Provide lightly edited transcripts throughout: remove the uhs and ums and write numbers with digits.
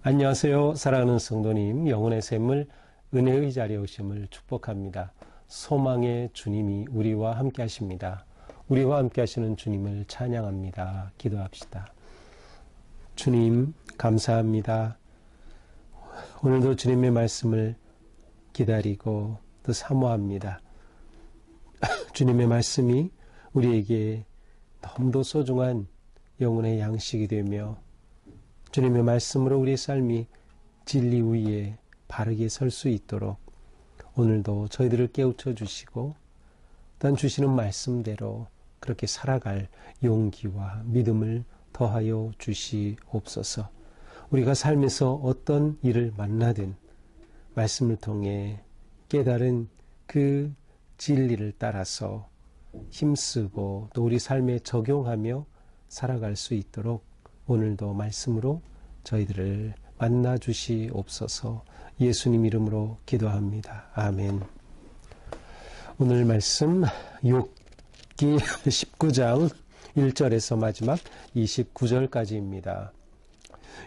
안녕하세요. 사랑하는 성도님, 영혼의 샘을 은혜의 자리에 오심을 축복합니다. 소망의 주님이 우리와 함께 하십니다. 우리와 함께 하시는 주님을 찬양합니다. 기도합시다. 주님, 감사합니다. 오늘도 주님의 말씀을 기다리고 또 사모합니다. 주님의 말씀이 우리에게 너무도 소중한 영혼의 양식이 되며 주님의 말씀으로 우리의 삶이 진리 위에 바르게 설 수 있도록 오늘도 저희들을 깨우쳐 주시고 또한 주시는 말씀대로 그렇게 살아갈 용기와 믿음을 더하여 주시옵소서. 우리가 삶에서 어떤 일을 만나든 말씀을 통해 깨달은 그 진리를 따라서 힘쓰고 또 우리 삶에 적용하며 살아갈 수 있도록 오늘도 말씀으로 저희들을 만나 주시옵소서. 예수님 이름으로 기도합니다. 아멘. 오늘 말씀 욥기 19장 1절에서 마지막 29절까지입니다.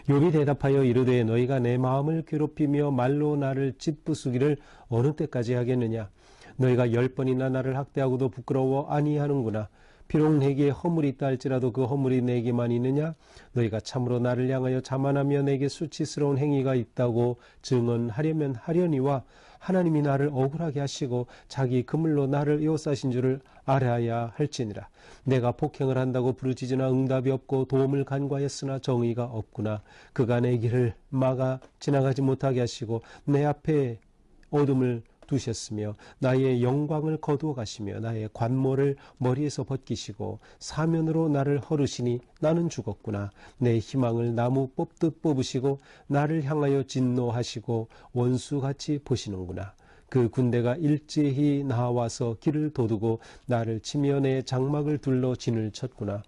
욥이 대답하여 이르되 너희가 내 마음을 괴롭히며 말로 나를 짓부수기를 어느 때까지 하겠느냐. 너희가 10번이나 나를 학대하고도 부끄러워 아니하는구나. 비록 내게 허물이 있다 할지라도 그 허물이 내게만 있느냐? 너희가 참으로 나를 향하여 자만하며 내게 수치스러운 행위가 있다고 증언하려면 하려니와 하나님이 나를 억울하게 하시고 자기 그물로 나를 에워싸신 줄을 알아야 할지니라. 내가 폭행을 한다고 부르짖으나 응답이 없고 도움을 간구하였으나 정의가 없구나. 그가 내 길을 막아 지나가지 못하게 하시고 내 앞에 어둠을 두셨으며 나의 영광을 거두어 가시며 나의 관모를 머리에서 벗기시고 사면으로 나를 헐으시니 나는 죽었구나. 내 희망을 나무 뽑듯 뽑으시고 나를 향하여 진노하시고 원수같이 보시는구나. 그 군대가 일제히 나와서 길을 도두고 나를 치며 내 장막을 둘러 진을 쳤구나.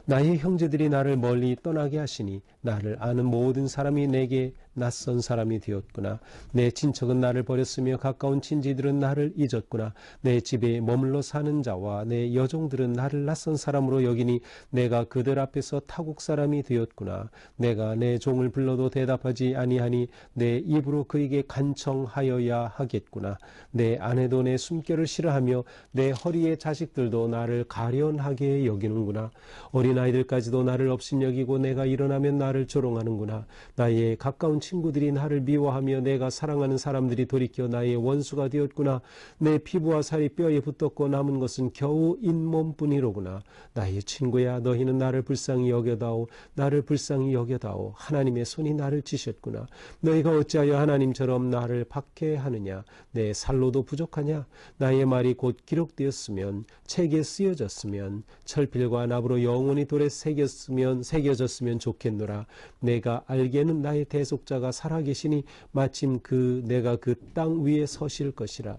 나의 형제들이 나를 멀리 떠나게 하시니 나를 아는 모든 사람이 내게 낯선 사람이 되었구나. 내 친척은 나를 버렸으며 가까운 친지들은 나를 잊었구나. 내 집에 머물러 사는 자와 내 여종들은 나를 낯선 사람으로 여기니 내가 그들 앞에서 타국 사람이 되었구나. 내가 내 종을 불러도 대답하지 아니하니 내 입으로 그에게 간청하여야 하겠구나. 내 아내도 내 숨결을 싫어하며 내 허리의 자식들도 나를 가련하게 여기는구나. 어린아이들까지도 나를 업신여기고 내가 일어나면 나를 조롱하는구나. 나의 가까운 친구들이 나를 미워하며 내가 사랑하는 사람들이 돌이켜 나의 원수가 되었구나. 내 피부와 살이 뼈에 붙었고 남은 것은 겨우 잇몸뿐이로구나. 나의 친구야, 너희는 나를 불쌍히 여겨다오. 나를 불쌍히 여겨다오. 하나님의 손이 나를 치셨구나. 너희가 어찌하여 하나님처럼 나를 박해하느냐. 내 살로도 부족하냐. 나의 말이 곧 기록되었으면 책에 쓰여졌으면 철필과 납으로 영원히 돌에 새겨졌으면 좋겠노라. 내가 알기에는 나의 대속자가 살아계시니 마침 내가 그 땅 위에 서실 것이라.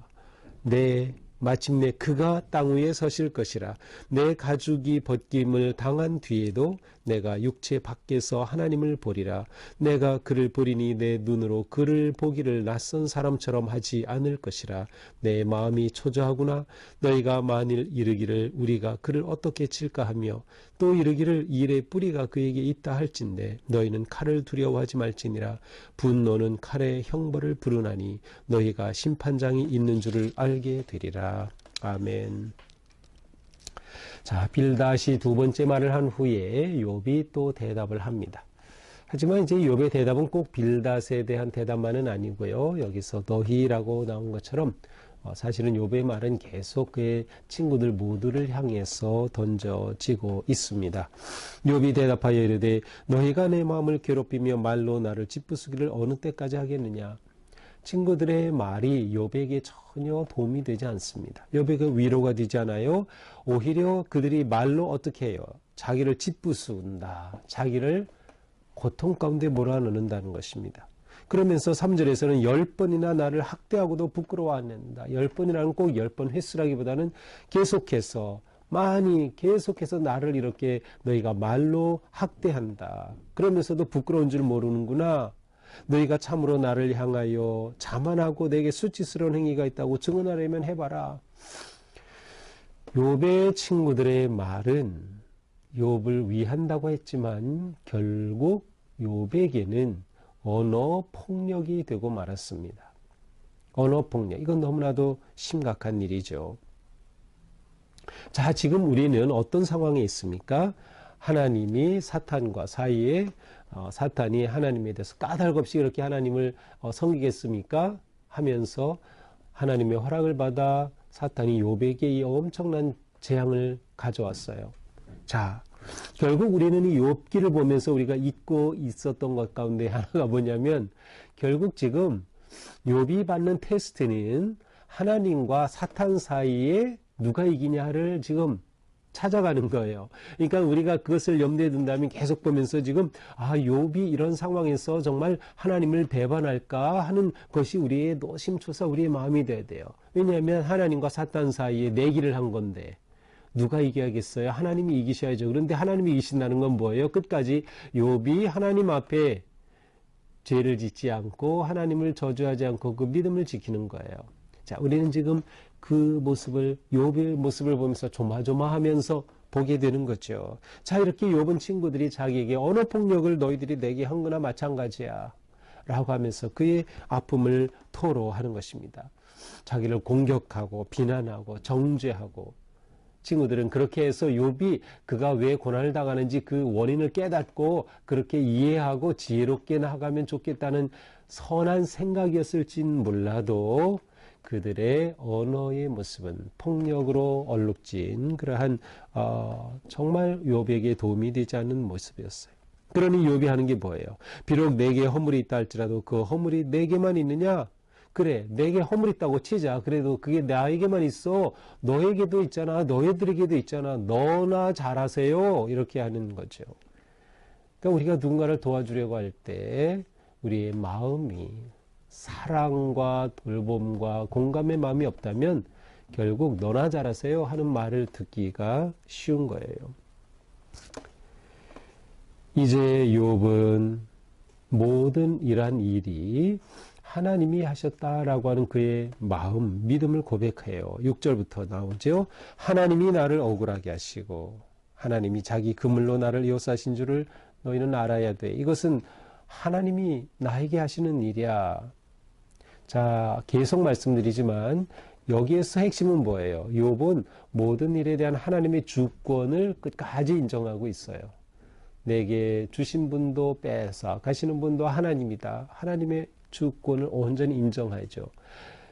마침내 그가 땅 위에 서실 것이라. 내 가죽이 벗김을 당한 뒤에도 내가 육체 밖에서 하나님을 보리라. 내가 그를 보리니 내 눈으로 그를 보기를 낯선 사람처럼 하지 않을 것이라. 내 마음이 초조하구나. 너희가 만일 이르기를 우리가 그를 어떻게 칠까 하며 또 이르기를 일의 뿌리가 그에게 있다 할진대 너희는 칼을 두려워하지 말지니라. 분노는 칼의 형벌을 부르나니 너희가 심판장이 있는 줄을 알게 되리라. 아멘. 자, 빌닷이 두 번째 말을 한 후에 욥이 또 대답을 합니다. 하지만 이제 욥의 대답은 꼭 빌닷에 대한 대답만은 아니고요. 여기서 너희라고 나온 것처럼 사실은 욥의 말은 계속 그의 친구들 모두를 향해서 던져지고 있습니다. 욥이 대답하여 이르되 너희가 내 마음을 괴롭히며 말로 나를 짓부수기를 어느 때까지 하겠느냐. 친구들의 말이 욥에게 전혀 도움이 되지 않습니다. 욥에게 위로가 되지 않아요. 오히려 그들이 말로 어떻게 해요? 자기를 짓부순다. 자기를 고통 가운데 몰아넣는다는 것입니다. 그러면서 3절에서는 10번이나 나를 학대하고도 부끄러워 않는다. 10번이라는 꼭 10번 횟수라기보다는 계속해서 나를 이렇게 너희가 말로 학대한다. 그러면서도 부끄러운 줄 모르는구나. 너희가 참으로 나를 향하여 자만하고 내게 수치스러운 행위가 있다고 증언하려면 해봐라. 욥의 친구들의 말은 욥을 위한다고 했지만 결국 욥에게는 언어 폭력이 되고 말았습니다. 언어 폭력, 이건 너무나도 심각한 일이죠. 자, 지금 우리는 어떤 상황에 있습니까? 하나님이 사탄과 사이에 사탄이 하나님에 대해서 까닭없이 이렇게 하나님을 섬기겠습니까? 하면서 하나님의 허락을 받아 사탄이 욥에게 이 엄청난 재앙을 가져왔어요. 자, 결국 우리는 이 욥기를 보면서 우리가 잊고 있었던 것 가운데 하나가 뭐냐면, 결국 지금 욥이 받는 테스트는 하나님과 사탄 사이에 누가 이기냐를 지금 찾아가는 거예요. 그러니까 우리가 그것을 염두에 둔다면 계속 보면서 지금 욥이 이런 상황에서 정말 하나님을 배반할까 하는 것이 우리의 노심초사 우리의 마음이 돼야 돼요. 왜냐하면 하나님과 사탄 사이에 내기를 한 건데 누가 이겨야겠어요? 하나님이 이기셔야죠. 그런데 하나님이 이기신다는 건 뭐예요? 끝까지 욥이 하나님 앞에 죄를 짓지 않고 하나님을 저주하지 않고 그 믿음을 지키는 거예요. 자, 우리는 지금 그 모습을, 욥의 모습을 보면서 조마조마하면서 보게 되는 거죠. 자, 이렇게 욥은 친구들이 자기에게 언어 폭력을 너희들이 내게 한 거나 마찬가지야 라고 하면서 그의 아픔을 토로하는 것입니다. 자기를 공격하고 비난하고 정죄하고, 친구들은 그렇게 해서 욥이 그가 왜 고난을 당하는지 그 원인을 깨닫고 그렇게 이해하고 지혜롭게 나아가면 좋겠다는 선한 생각이었을진 몰라도 그들의 언어의 모습은 폭력으로 얼룩진 그러한 정말 욥에게 도움이 되지 않는 모습이었어요. 그러니 욥이 하는 게 뭐예요? 비록 내게 허물이 있다 할지라도 그 허물이 내게만 있느냐? 그래, 내게 허물 있다고 치자. 그래도 그게 나에게만 있어. 너에게도 있잖아. 너희들에게도 있잖아. 너나 잘하세요. 이렇게 하는 거죠. 그러니까 우리가 누군가를 도와주려고 할 때 우리의 마음이 사랑과 돌봄과 공감의 마음이 없다면 결국 너나 잘하세요 하는 말을 듣기가 쉬운 거예요. 이제 욥은 모든 이러한 일이 하나님이 하셨다라고 하는 그의 마음, 믿음을 고백해요. 6절부터 나오죠. 하나님이 나를 억울하게 하시고 하나님이 자기 그물로 나를 에워싸신 줄을 너희는 알아야 돼. 이것은 하나님이 나에게 하시는 일이야. 자, 계속 말씀드리지만 여기에서 핵심은 뭐예요? 욥은 모든 일에 대한 하나님의 주권을 끝까지 인정하고 있어요. 내게 주신 분도 뺏어 가시는 분도 하나님이다. 하나님의 주권을 온전히 인정하죠.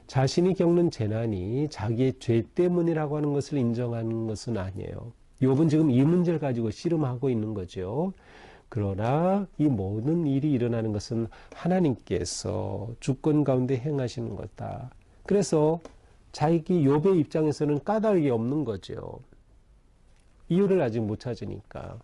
자신이 겪는 재난이 자기의 죄 때문이라고 하는 것을 인정하는 것은 아니에요. 욥은 지금 이 문제를 가지고 씨름하고 있는 거죠. 그러나 이 모든 일이 일어나는 것은 하나님께서 주권 가운데 행하시는 거다. 그래서 자기 욥의 입장에서는 까닭이 없는 거죠. 이유를 아직 못 찾으니까.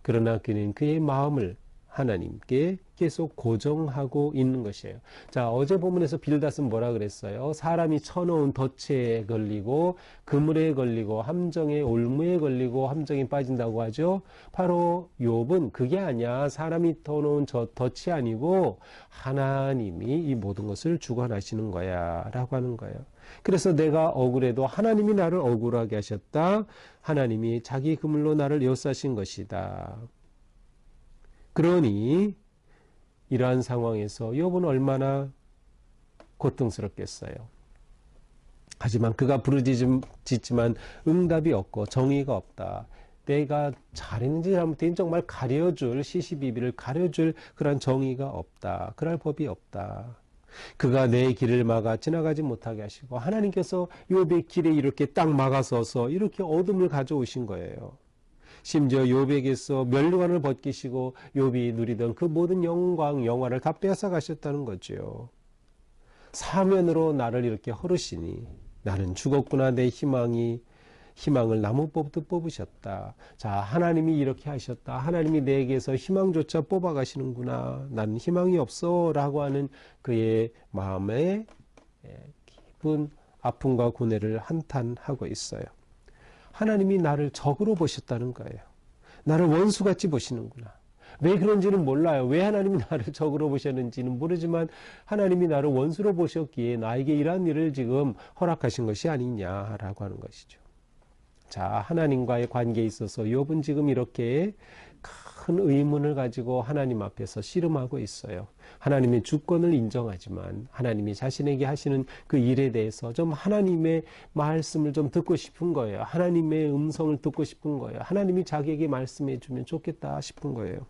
그러나 그는 그의 마음을 하나님께 계속 고정하고 있는 것이에요. 자, 어제 본문에서 빌닷은 뭐라 그랬어요? 사람이 쳐놓은 덫에 걸리고 그물에 걸리고 함정에 올무에 걸리고 함정에 빠진다고 하죠. 바로 욥은 그게 아니야. 사람이 터놓은 저 덫이 아니고 하나님이 이 모든 것을 주관하시는 거야 라고 하는 거예요. 그래서 내가 억울해도 하나님이 나를 억울하게 하셨다. 하나님이 자기 그물로 나를 에워싸신 것이다. 그러니 이러한 상황에서 욥은 얼마나 고통스럽겠어요. 하지만 그가 부르짖지만 응답이 없고 정의가 없다. 내가 잘했는지 잘못했는지 정말 가려줄, 시시비비를 가려줄 그런 정의가 없다. 그럴 법이 없다. 그가 내 길을 막아 지나가지 못하게 하시고 하나님께서 욥의 길에 이렇게 딱 막아서서 이렇게 어둠을 가져오신 거예요. 심지어 욥에게서 면류관을 벗기시고 욥이 누리던 그 모든 영광, 영화를 다 빼앗아 가셨다는 거죠. 사면으로 나를 이렇게 허르시니 나는 죽었구나. 내 희망을 나무 뽑듯 뽑으셨다. 자, 하나님이 이렇게 하셨다. 하나님이 내게서 희망조차 뽑아 가시는구나. 나는 희망이 없어 라고 하는 그의 마음에 깊은 아픔과 고뇌를 한탄하고 있어요. 하나님이 나를 적으로 보셨다는 거예요. 나를 원수같이 보시는구나. 왜 그런지는 몰라요. 왜 하나님이 나를 적으로 보셨는지는 모르지만 하나님이 나를 원수로 보셨기에 나에게 이러한 일을 지금 허락하신 것이 아니냐라고 하는 것이죠. 자, 하나님과의 관계에 있어서 욥은 지금 이렇게 큰 의문을 가지고 하나님 앞에서 씨름하고 있어요. 하나님의 주권을 인정하지만 하나님이 자신에게 하시는 그 일에 대해서 좀 하나님의 말씀을 좀 듣고 싶은 거예요. 하나님의 음성을 듣고 싶은 거예요. 하나님이 자기에게 말씀해 주면 좋겠다 싶은 거예요.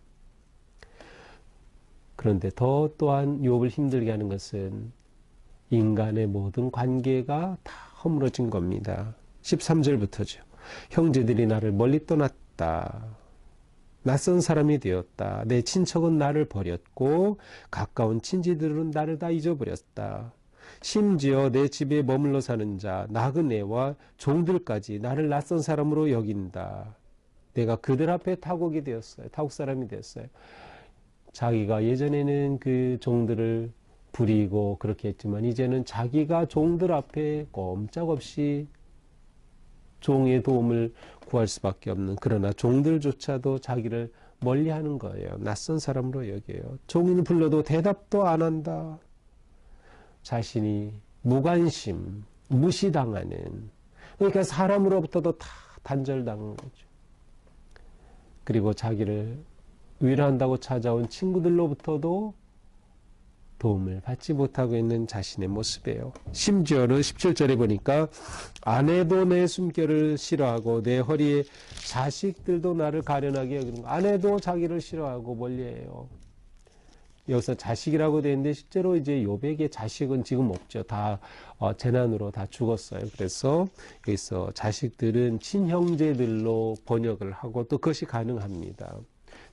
그런데 또한 욥을 힘들게 하는 것은 인간의 모든 관계가 다 허물어진 겁니다. 13절부터죠. 형제들이 나를 멀리 떠났다. 낯선 사람이 되었다. 내 친척은 나를 버렸고 가까운 친지들은 나를 다 잊어버렸다. 심지어 내 집에 머물러 사는 자, 나그네와 종들까지 나를 낯선 사람으로 여긴다. 내가 그들 앞에 타국이 되었어요. 타국 사람이 되었어요. 자기가 예전에는 그 종들을 부리고 그렇게 했지만 이제는 자기가 종들 앞에 꼼짝없이 종의 도움을 구할 수밖에 없는, 그러나 종들조차도 자기를 멀리하는 거예요. 낯선 사람으로 여겨요. 종인이 불러도 대답도 안 한다. 자신이 무관심, 무시당하는, 그러니까 사람으로부터도 다 단절당한 거죠. 그리고 자기를 위로한다고 찾아온 친구들로부터도 도움을 받지 못하고 있는 자신의 모습이에요. 심지어는 17절에 보니까 아내도 내 숨결을 싫어하고 내 허리에 자식들도 나를 가련하게 여기는 거. 아내도 자기를 싫어하고 멀리해요. 여기서 자식이라고 되어 있는데 실제로 이제 욥에게 자식은 지금 없죠. 다 재난으로 다 죽었어요. 그래서 여기서 자식들은 친형제들로 번역을 하고 또 그것이 가능합니다.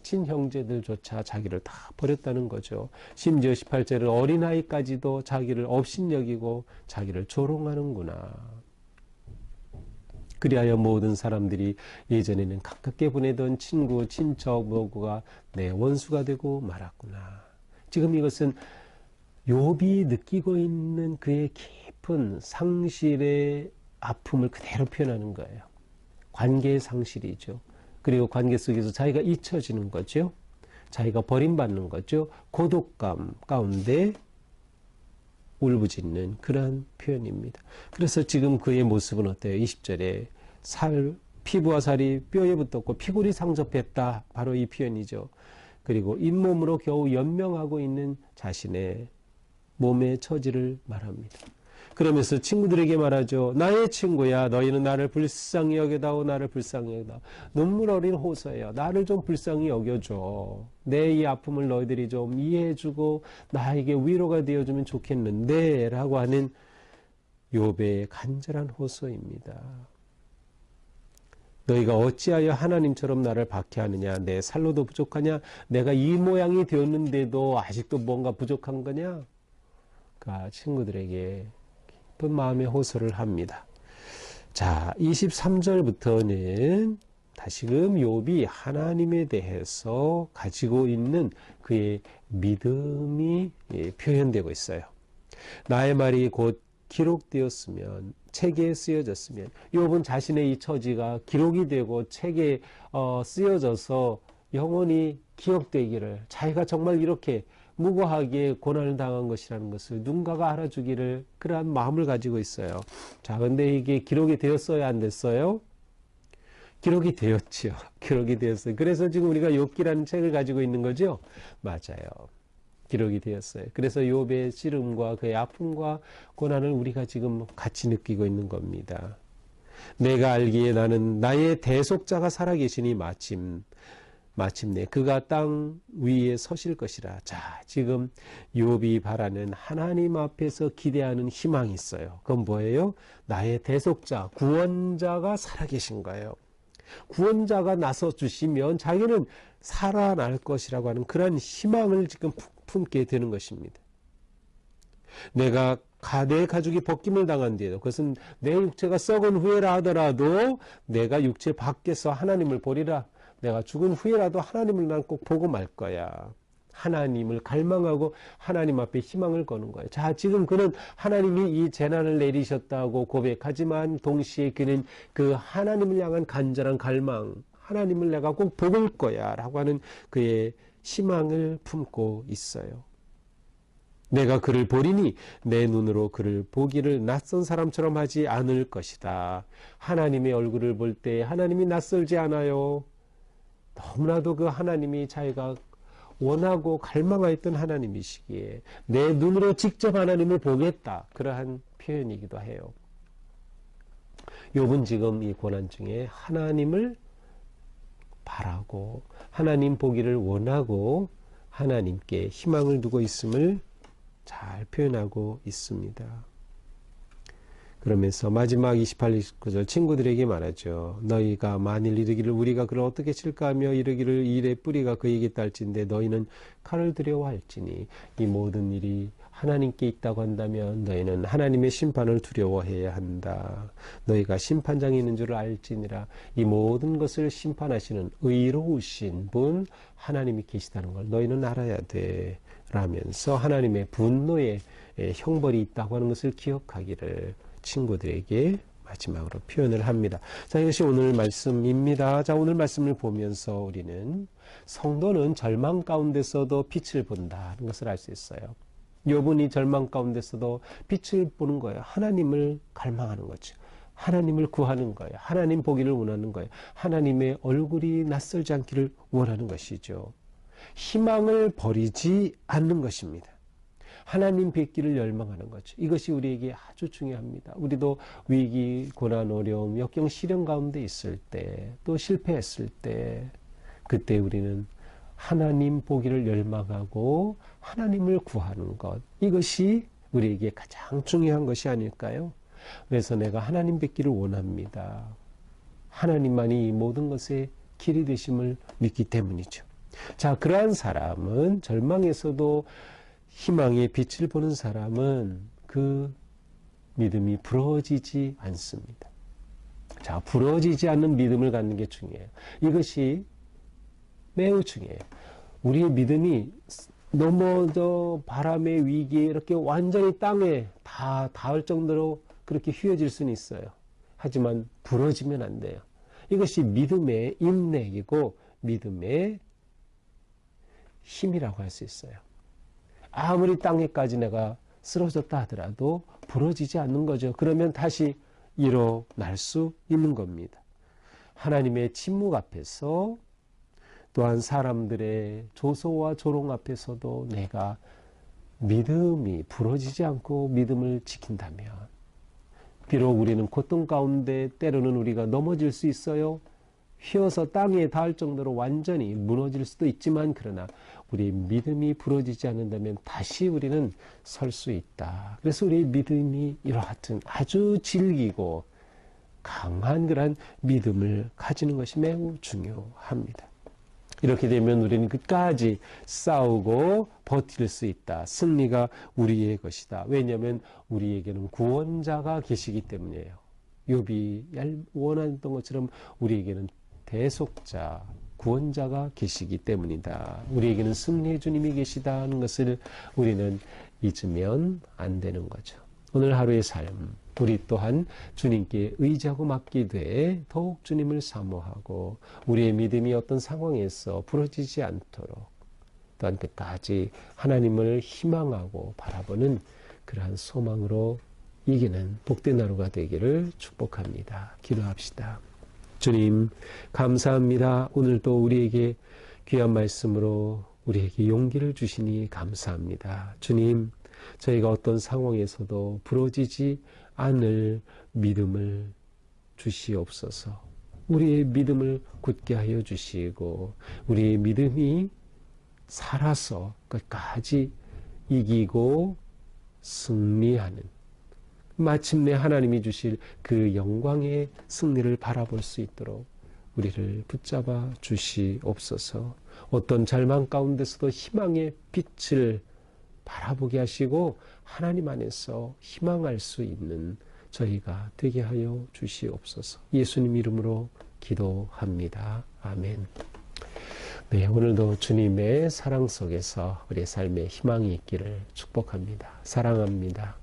친형제들조차 자기를 다 버렸다는 거죠. 심지어 18절은 어린아이까지도 자기를 업신여기고 자기를 조롱하는구나. 그리하여 모든 사람들이 예전에는 가깝게 보내던 친구, 친척, 모구가 내 원수가 되고 말았구나. 지금 이것은 욥이 느끼고 있는 그의 깊은 상실의 아픔을 그대로 표현하는 거예요. 관계의 상실이죠. 그리고 관계 속에서 자기가 잊혀지는 거죠. 자기가 버림받는 거죠. 고독감 가운데 울부짖는 그러한 표현입니다. 그래서 지금 그의 모습은 어때요? 20절에 피부와 살이 뼈에 붙었고 피골이 상접했다. 바로 이 표현이죠. 그리고 잇몸으로 겨우 연명하고 있는 자신의 몸의 처지를 말합니다. 그러면서 친구들에게 말하죠. 나의 친구야, 너희는 나를 불쌍히 여겨다오, 나를 불쌍히 여겨다오. 눈물 어린 호소예요. 나를 좀 불쌍히 여겨줘. 내 이 아픔을 너희들이 좀 이해해주고 나에게 위로가 되어주면 좋겠는데 라고 하는 욥의 간절한 호소입니다. 너희가 어찌하여 하나님처럼 나를 박해하느냐? 내 살로도 부족하냐? 내가 이 모양이 되었는데도 아직도 뭔가 부족한 거냐? 그러니까 친구들에게 깊은 마음의 호소를 합니다. 자, 23절부터는 다시금 욥이 하나님에 대해서 가지고 있는 그의 믿음이 표현되고 있어요. 나의 말이 곧 기록되었으면, 책에 쓰여졌으면, 욥은 자신의 이 처지가 기록이 되고 책에 쓰여져서 영원히 기억되기를, 자기가 정말 이렇게 무고하게 고난을 당한 것이라는 것을 누군가가 알아주기를, 그러한 마음을 가지고 있어요. 자, 근데 이게 기록이 되었어요, 안 됐어요? 기록이 되었죠. 기록이 되었어요. 그래서 지금 우리가 욥기라는 책을 가지고 있는 거죠? 맞아요. 기록이 되었어요. 그래서 욥의 씨름과 그의 아픔과 고난을 우리가 지금 같이 느끼고 있는 겁니다. 내가 알기에 나는 나의 대속자가 살아계시니 마침내 그가 땅 위에 서실 것이라. 자, 지금 욥이 바라는 하나님 앞에서 기대하는 희망이 있어요. 그건 뭐예요? 나의 대속자, 구원자가 살아계신 거예요. 구원자가 나서 주시면 자기는 살아날 것이라고 하는 그런 희망을 지금 품게 되는 것입니다. 내 가족이 벗김을 당한 뒤에도, 그것은 내 육체가 썩은 후에라 하더라도 내가 육체 밖에서 하나님을 보리라. 내가 죽은 후에라도 하나님을 난 꼭 보고 말 거야. 하나님을 갈망하고 하나님 앞에 희망을 거는 거예요. 자, 지금 그는 하나님이 이 재난을 내리셨다고 고백하지만 동시에 그는 그 하나님을 향한 간절한 갈망, 하나님을 내가 꼭 볼 거야 라고 하는 그의 희망을 품고 있어요. 내가 그를 보리니 내 눈으로 그를 보기를 낯선 사람처럼 하지 않을 것이다. 하나님의 얼굴을 볼 때 하나님이 낯설지 않아요. 너무나도 그 하나님이 자기가 원하고 갈망하였던 하나님이시기에 내 눈으로 직접 하나님을 보겠다. 그러한 표현이기도 해요. 욥은 지금 이 고난 중에 하나님을 바라고 하나님 보기를 원하고 하나님께 희망을 두고 있음을 잘 표현하고 있습니다. 그러면서 마지막 28, 29절 친구들에게 말하죠. 너희가 만일 이르기를 우리가 그를 어떻게 칠까 하며 이르기를 이 일의 뿌리가 그에게 딸진데 너희는 칼을 두려워할지니 이 모든 일이 하나님께 있다고 한다면 너희는 하나님의 심판을 두려워해야 한다. 너희가 심판장이 있는 줄 알지니라. 이 모든 것을 심판하시는 의로우신 분 하나님이 계시다는 걸 너희는 알아야 돼. 라면서 하나님의 분노의 형벌이 있다고 하는 것을 기억하기를 친구들에게 마지막으로 표현을 합니다. 자, 이것이 오늘 말씀입니다. 자, 오늘 말씀을 보면서 우리는 성도는 절망 가운데서도 빛을 본다는 것을 알 수 있어요. 욥은 절망 가운데서도 빛을 보는 거예요. 하나님을 갈망하는 거죠. 하나님을 구하는 거예요. 하나님 보기를 원하는 거예요. 하나님의 얼굴이 낯설지 않기를 원하는 것이죠. 희망을 버리지 않는 것입니다. 하나님 뵙기를 열망하는 거죠. 이것이 우리에게 아주 중요합니다. 우리도 위기, 고난, 어려움, 역경, 시련 가운데 있을 때, 또 실패했을 때, 그때 우리는 하나님 보기를 열망하고 하나님을 구하는 것, 이것이 우리에게 가장 중요한 것이 아닐까요? 그래서 내가 하나님 뵙기를 원합니다. 하나님만이 이 모든 것의 길이 되심을 믿기 때문이죠. 자, 그러한 사람은 절망에서도 희망의 빛을 보는 사람은 그 믿음이 부러지지 않습니다. 자, 부러지지 않는 믿음을 갖는 게 중요해요. 이것이 매우 중요해요. 우리의 믿음이 넘어져 바람의 위기에 이렇게 완전히 땅에 다 닿을 정도로 그렇게 휘어질 수는 있어요. 하지만 부러지면 안 돼요. 이것이 믿음의 인내이고 믿음의 힘이라고 할 수 있어요. 아무리 땅에까지 내가 쓰러졌다 하더라도 부러지지 않는 거죠. 그러면 다시 일어날 수 있는 겁니다. 하나님의 침묵 앞에서 또한 사람들의 조소와 조롱 앞에서도 내가 믿음이 부러지지 않고 믿음을 지킨다면 비록 우리는 고통 가운데 때로는 우리가 넘어질 수 있어요. 휘어서 땅에 닿을 정도로 완전히 무너질 수도 있지만 그러나 우리의 믿음이 부러지지 않는다면 다시 우리는 설 수 있다. 그래서 우리의 믿음이 이러하튼 아주 질기고 강한 그런 믿음을 가지는 것이 매우 중요합니다. 이렇게 되면 우리는 끝까지 싸우고 버틸 수 있다. 승리가 우리의 것이다. 왜냐하면 우리에게는 구원자가 계시기 때문이에요. 욥이 원했던 것처럼 우리에게는 대속자, 구원자가 계시기 때문이다. 우리에게는 승리의 주님이 계시다는 것을 우리는 잊으면 안 되는 거죠. 오늘 하루의 삶, 우리 또한 주님께 의지하고 맡기되 더욱 주님을 사모하고 우리의 믿음이 어떤 상황에서 부러지지 않도록 또한 끝까지 하나님을 희망하고 바라보는 그러한 소망으로 이기는 복된 하루가 되기를 축복합니다. 기도합시다. 주님, 감사합니다. 오늘도 우리에게 귀한 말씀으로 우리에게 용기를 주시니 감사합니다. 주님, 저희가 어떤 상황에서도 부러지지 않을 믿음을 주시옵소서. 우리의 믿음을 굳게 하여 주시고 우리의 믿음이 살아서 끝까지 이기고 승리하는 마침내 하나님이 주실 그 영광의 승리를 바라볼 수 있도록 우리를 붙잡아 주시옵소서. 어떤 절망 가운데서도 희망의 빛을 바라보게 하시고 하나님 안에서 희망할 수 있는 저희가 되게 하여 주시옵소서. 예수님 이름으로 기도합니다. 아멘. 네, 오늘도 주님의 사랑 속에서 우리의 삶에 희망이 있기를 축복합니다. 사랑합니다.